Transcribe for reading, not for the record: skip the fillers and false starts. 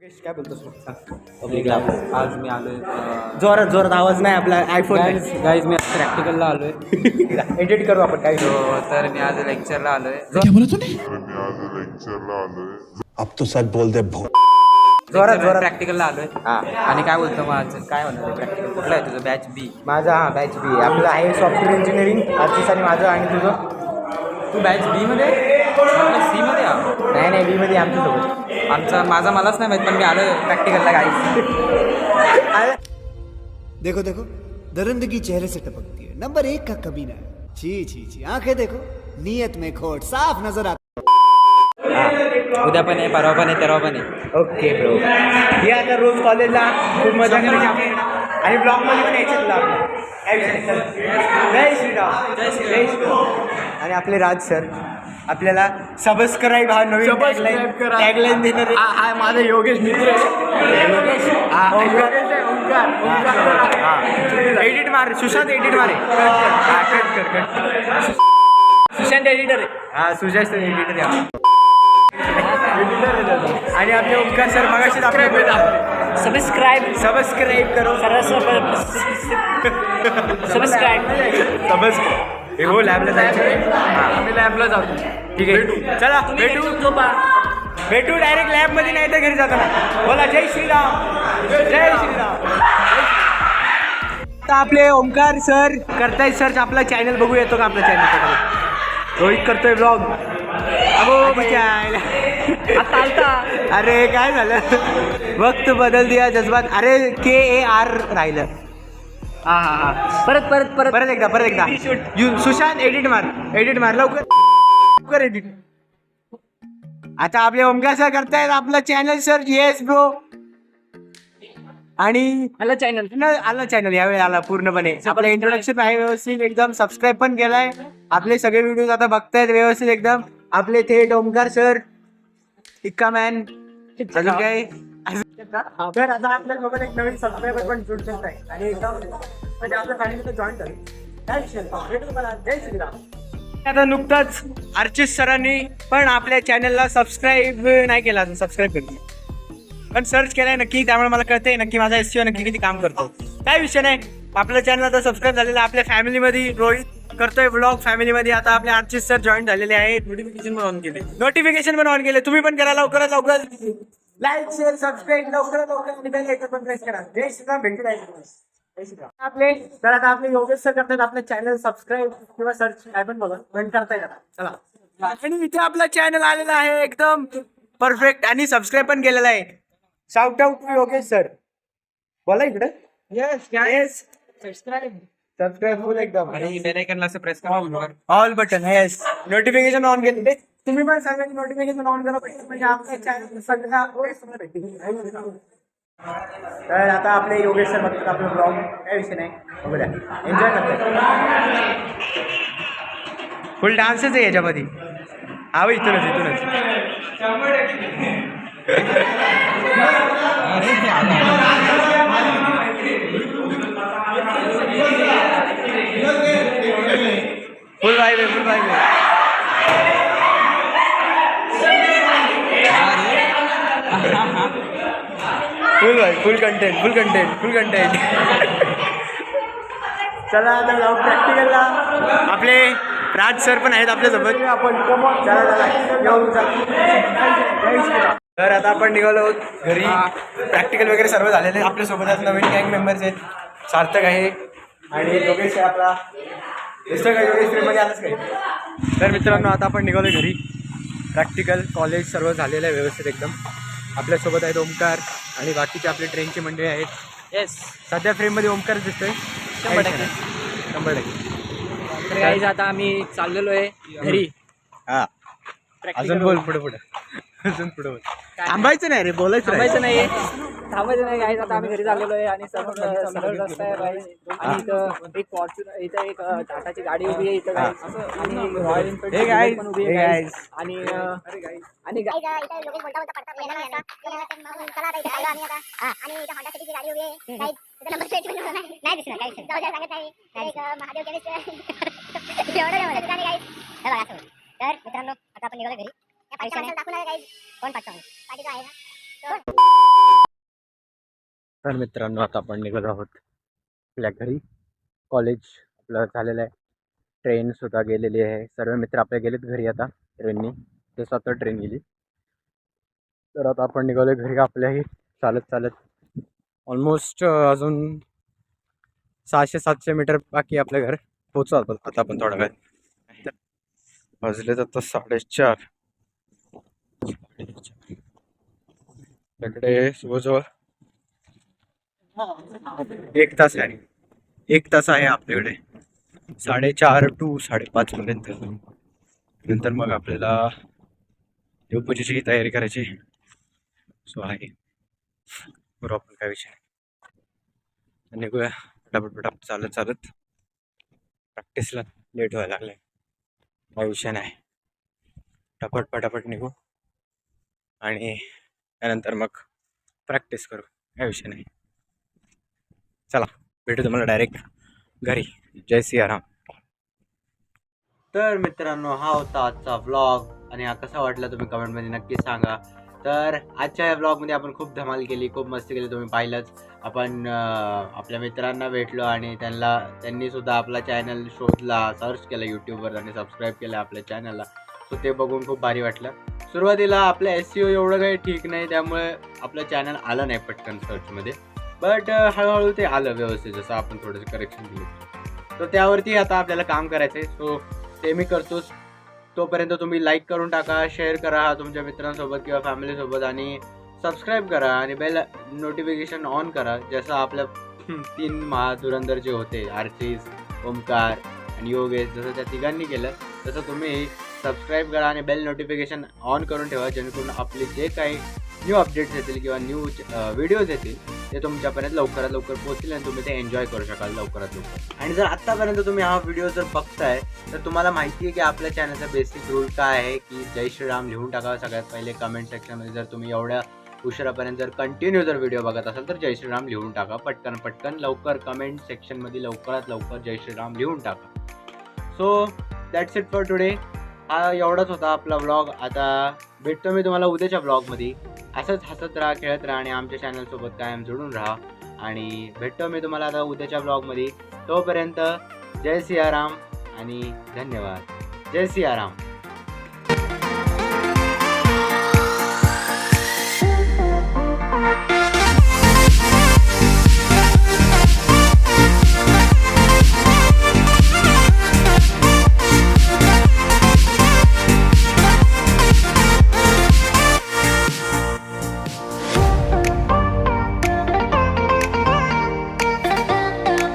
काय बोलतोस पब्लिकला आज मी आलोय जोरात जोरात आवाज नाही आपला आयफोन गाईज मी प्रॅक्टिकलला आलोय एडिट करू आपण काय तर मी आज लेक्चरला आलोय अब तो सच बोल दे जोरात जोरात प्रॅक्टिकलला आलोय आणि काय बोलतो मग आज काय होणार प्रॅक्टिकल कुठलं आहे तुझं बॅच बी माझा हा बॅच बी आपलं आहे सॉफ्टवेअर इंजिनिअरिंग आर्टिस्ट आणि माझं आणि तुझं तू बॅच बी मध्ये सी मध्ये नाही नाही बी मध्ये आमच्यासोबत माझा मलाच नाही माहित पण मी आलोय प्रॅक्टिकलला गाईज देखो देखो दरिंदगी चेहरे से टपकती है नंबर 1 का कमीना है छी छी छी आंखें देखो नीयत में खोट साफ नजर आता उद्या पण आहे परवा पण आहे तेरवा पण आहे ओके ब्रो हे आता रोज कॉलेजला खूप मजा करायची आपली आणि ब्लॉगमध्ये पण यायचं तुला आपलं काय विषय नाही. जय श्रीराम जय श्रीराम आणि आपले राज सर आपल्याला सबस्क्राईब हा नवीन टॅगलाईन देणार हा माझा योगेश मित्र एडिट मार सुशांत एडिट मारे कट सुशांत एडिटर आहे हा सुशांत एडिटर आहे आणि आपले ओमकार सर मगाशीच आपले सबस्क्राईब करो सबस्क्राईब हे हो लॅबला जायचं आम्ही लॅबला जाऊ ठीक आहे चला भेटू डायरेक्ट लॅबमध्ये नाही तर घरी जाताना बोला जय श्रीराम जय श्रीराम आता आपले ओमकार सर करतायत सर्च आपला चॅनल बघू येतो का आपला चॅनल रोहित करतोय ब्लॉग अगो आता अरे काय झालं वक्त बदल दिया जज्बात अरे KAR राहिलं हा परत एकदा सुशांत एडिट मार लवकर एडिट आता आपले ओमकार सर करतायत आपलं चॅनल सर येस ब्रो आणि आला चॅनल यावेळी आला पूर्णपणे आपलं इंट्रोडक्शन आहे व्यवस्थित एकदम सबस्क्राईब पण केलाय आपले सगळे व्हिडिओ आता बघतायत व्यवस्थित एकदम आपले थेट ओमकार सर इक्का मॅन अजून काय तर आता आपल्यासोबत एक नवीन सबस्क्रायबर पण जुळत आहे आणि एकदम म्हणजे आपल्या फॅमिलीला जॉईन झाले आता नुकताच अर्चित सरांनी पण आपल्या चॅनलला सबस्क्राईब नाही केला अजून सबस्क्राईब करून पण सर्च केलाय नक्की त्यामुळे मला कळतंय नक्की माझा SEO नक्की किती काम करतो काय विषय नाही आपल्या चॅनल आता सबस्क्राईब झालेला आपल्या फॅमिलीमध्ये रोहित करतोय ब्लॉग फॅमिलीमध्ये आता आपले अर्चित सर जॉईन झालेले आहेत नोटिफिकेशन पण ऑन केले तुम्ही पण करा लवकरात लवकर लाईक शेअर सबस्क्राईब लवकरात लवकर आणि बेल आयकॉन पण प्रेस करा जय श्रीराम भेटू आपले तर आता आपले योगेश सर करतात आपलं चॅनल सबस्क्राईब किंवा सर्च काय पण बघा पण करताय का चला आणि इथे आपला चॅनल आलेला आहे एकदम परफेक्ट आणि सबस्क्राईब पण केलेला आहे shout out to Yogesh sir बोला इकडे येस सबस्क्राईब फुल एकदम आणि बेल आयकॉनला असं प्रेस करा all button yes notification on केले तुम्ही पण सगळ्यांनी नोटिफिकेशन ऑन करा म्हणजे आपल्या चॅनल सगळ्या तर आता आपले योगेश सर बघतात आपलं ब्लॉग काय विषय नाही बघूया एन्जॉय करतात फुल डान्सच आहे याच्यामध्ये हवं इथूनच फुल वाईब आहे फुल कंटेंट चला आता जाऊ प्रॅक्टिकलला आपले राज सर पण आहेत आपल्यासोबत आपण तर आता आपण निघालो आहोत घरी प्रॅक्टिकल वगैरे सर्व झालेले आपल्यासोबत नवीन गँग मेंबर्स आहेत सार्थक आहे आणि योगेश आहे आपला दुसरं काय योगेश फ्रेंडमध्ये आलंच काही तर मित्रांनो आता आपण निघालो घरी प्रॅक्टिकल कॉलेज सर्व झालेलं आहे व्यवस्थित एकदम आपल्यासोबत आहेत ओमकार आणि बाकीचे आपले ट्रेनचे मंडळी आहेत येस सध्या फ्रेममध्ये ओमकार दिसतोय 100%. तर गाईज आता आम्ही चाललेलो आहे घरी हा अजून बोल पुढे थांबायचं नाही रे थांबायचं नाही गाईज आता आम्ही घरी चाललेलो आहे आणि सरळ रस्ता आहे गाईज आणि इथं एक फॉर्च्युनर इथं एक टाटाची गाडी उभी आहे इथं गाईज आणि रॉयल एनफील्ड पण उभी आहे गाईज आणि तर मित्रांनो आता आपण निघालो घरी. कोण पाठवतो? तर मित्रांनो आता आपण निघालो आहोत आपल्या घरी. कॉलेज आपलं झालेलं आहे. ट्रेन सुद्धा गेलेली आहे. सर्व मित्र आपले गेलेत घरी आता ट्रेननी. ते स्वतः ट्रेन गेली. तर आता आपण निघालो घरी आपल्याही चालत चालत. ऑलमोस्ट अजून 600-700 मीटर बाकी आपल्या घर पोचू आता आपण थोडा वेळ. वाजले तर 4:30. इकडे जवळजवळ 1 तास आहे. 1 तास आहे आपल्याकडे. 4:30 to 5:30 पर्यंत. नंतर मग आपल्याला देवपूजेची तयारी करायची. सो आहे बरोबर आपण काय विषय निघूया पटापट चालत चालत. प्रॅक्टिसला लेट व्हायला लागलाय. हा विषय नाही. पटापट निघू आणि त्यानंतर मग प्रॅक्टिस करू. काय विषय नाही. चला भेटू तुम्हाला डायरेक्ट घरी. जय सियाराम. तर मित्रांनो हा होता आजचा व्लॉग आणि हा कसा वाटला तुम्ही कमेंटमध्ये नक्की सांगा. तर आजच्या या व्लॉगमध्ये आपण खूप धमाल केली, खूप मस्ती केली. तुम्ही पाहिलंच आपण आपल्या मित्रांना भेटलो आणि त्यांनी सुद्धा आपला चॅनल शोधला, सर्च केला यूट्यूबवर आणि सबस्क्राईब केलं आपल्या चॅनलला. सो ते बघून खूप भारी वाटलं. सुरुवातीला आपलं SEO एवढं काही ठीक नाही, त्यामुळे आपलं चॅनल आलं नाही पटकन सर्चमध्ये. बट हळूहळू ते आलं व्यवस्थित, जसं आपण थोडंसं करेक्शन केलं. तर त्यावरती आता आपल्याला काम करायचं आहे. सो ते मी करतोच. तोपर्यंत तुम्ही लाईक करून टाका, शेअर करा तुमच्या मित्रांसोबत किंवा फॅमिलीसोबत आणि सबस्क्राईब करा आणि बेल नोटिफिकेशन ऑन करा. जसं आपल्या 3 महाधुरंधर जे होते आर्चिस, ओमकार आणि योगेश, जसं त्या तिघांनी केलं तसं तुम्ही सबस्क्राईब करा आणि बेल नोटिफिकेशन ऑन करून ठेवा, जेणेकरून आपले जे काही न्यू अपडेट्स येतील किंवा न्यू व्हिडिओज येतील ते तुमच्यापर्यंत लवकरात लवकर पोहोचतील आणि तुम्ही ते एन्जॉय करू शकाल लवकरात लवकर. आणि जर आत्तापर्यंत तुम्ही हा व्हिडिओ जर बघताय तर तुम्हाला माहिती आहे की आपल्या चॅनलचा बेसिक रूल काय आहे की जय श्रीराम लिहून टाका सगळ्यात पहिले कमेंट सेक्शनमध्ये. जर तुम्ही एवढ्या उशिरापर्यंत जर कंटिन्यू जर व्हिडिओ बघत असाल तर जय श्रीराम लिहून टाका. पटकन लवकर कमेंट सेक्शनमध्ये लवकरात लवकर जय श्रीराम लिहून टाका. So that's it for today. हा एवढाच होता आपला व्लॉग. आता भेटतो मी तुम्हाला उद्याच्या व्लॉगमध्ये. असंच हसत राहा, खेळत राहा आणि आमच्या चॅनलसोबत कायम जोडून राहा. आणि भेटतो मी तुम्हाला आता उद्याच्या व्लॉगमध्ये. तोपर्यंत जय सियाराम आणि धन्यवाद. जय सियाराम.